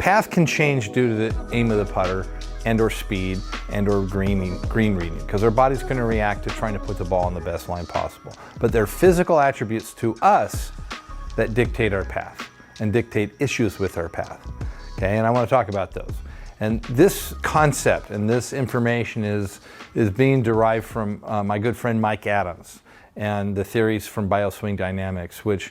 path can change due to the aim of the putter and or speed and or green reading, because our body's going to react to trying to put the ball in the best line possible. But there are physical attributes to us that dictate our path and dictate issues with our path. Okay, and I want to talk about those. And this concept and this information is being derived from my good friend Mike Adams and the theories from bioswing dynamics, which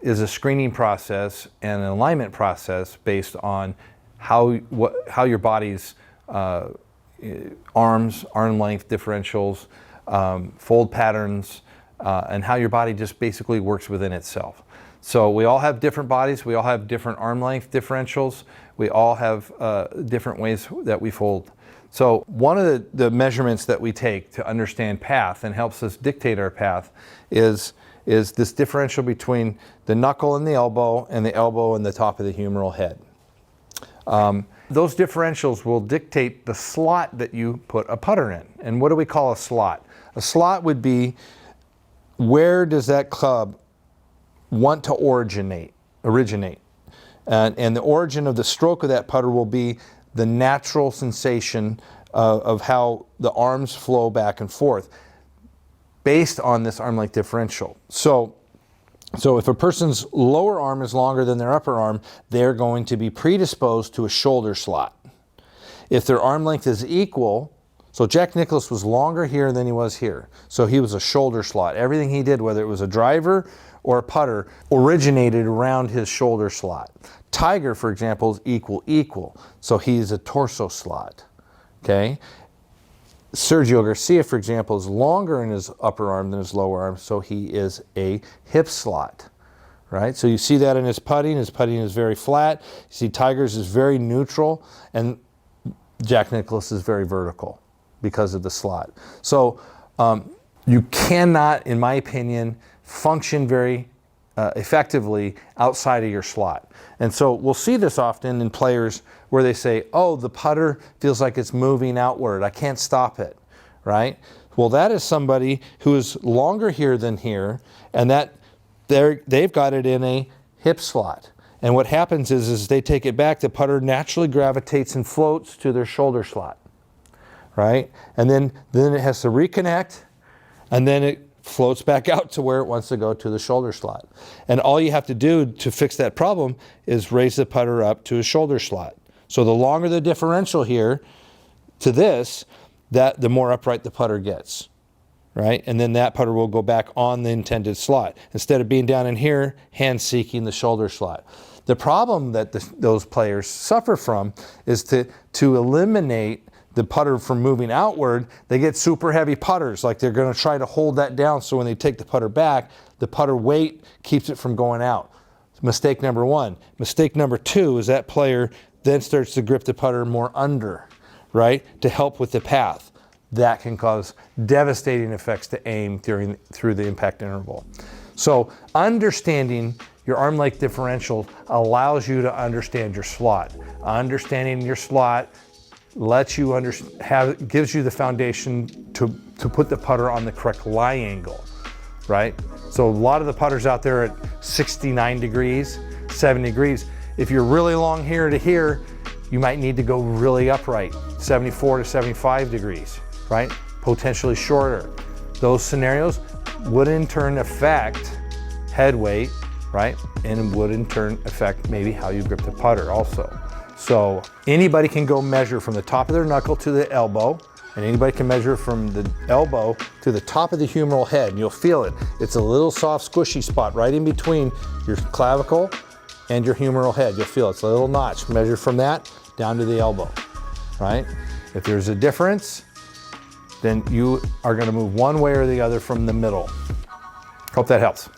is a screening process and an alignment process based on how your body's arms, arm length differentials, fold patterns, and how your body just basically works within itself. So we all have different bodies, we all have different arm length differentials, we all have different ways that we fold. So one of the measurements that we take to understand path and helps us dictate our path is this differential between the knuckle and the elbow and the top of the humeral head. Those differentials will dictate the slot that you put a putter in. And what do we call a slot? A slot would be, where does that club want to originate? And the origin of the stroke of that putter will be the natural sensation of how the arms flow back and forth based on this arm length differential. So if a person's lower arm is longer than their upper arm, they're going to be predisposed to a shoulder slot. If their arm length is equal, so Jack Nicklaus was longer here than he was here, so he was a shoulder slot. Everything he did, whether it was a driver or a putter, originated around his shoulder slot. Tiger, for example, is equal, so he's a torso slot, okay? Sergio Garcia, for example, is longer in his upper arm than his lower arm, so he is a hip slot, right? So you see that in his putting. His putting is very flat. You see Tiger's is very neutral, and Jack Nicklaus is very vertical because of the slot. So you cannot, in my opinion, function very effectively outside of your slot. And so we'll see this often in players where they say, oh, the putter feels like it's moving outward, I can't stop it, right? Well, that is somebody who is longer here than here, and that they've got it in a hip slot. And what happens is they take it back, the putter naturally gravitates and floats to their shoulder slot, right? And then it has to reconnect, and then it floats back out to where it wants to go, to the shoulder slot. And all you have to do to fix that problem is raise the putter up to a shoulder slot. So the longer the differential here to this, the more upright the putter gets, right? And then that putter will go back on the intended slot. Instead of being down in here, hand seeking the shoulder slot. The problem that those players suffer from is to eliminate the putter from moving outward, they get super heavy putters, like they're going to try to hold that down, so when they take the putter back, the putter weight keeps it from going out. Mistake number one. Mistake number two is that player then starts to grip the putter more under, right, to help with the path. That can cause devastating effects to aim through the impact interval. So understanding your arm length differential allows you to understand your slot. Understanding your slot lets you gives you the foundation to put the putter on the correct lie angle, right? So a lot of the putters out there at 69 degrees, 70 degrees, if you're really long here to here, you might need to go really upright, 74 to 75 degrees, right? Potentially shorter. Those scenarios would in turn affect head weight, right? And would in turn affect maybe how you grip the putter also. So anybody can go measure from the top of their knuckle to the elbow, and anybody can measure from the elbow to the top of the humeral head, and you'll feel it. It's a little soft, squishy spot right in between your clavicle and your humeral head. You'll feel it's a little notch. Measure from that down to the elbow, right? If there's a difference, then you are going to move one way or the other from the middle. Hope that helps.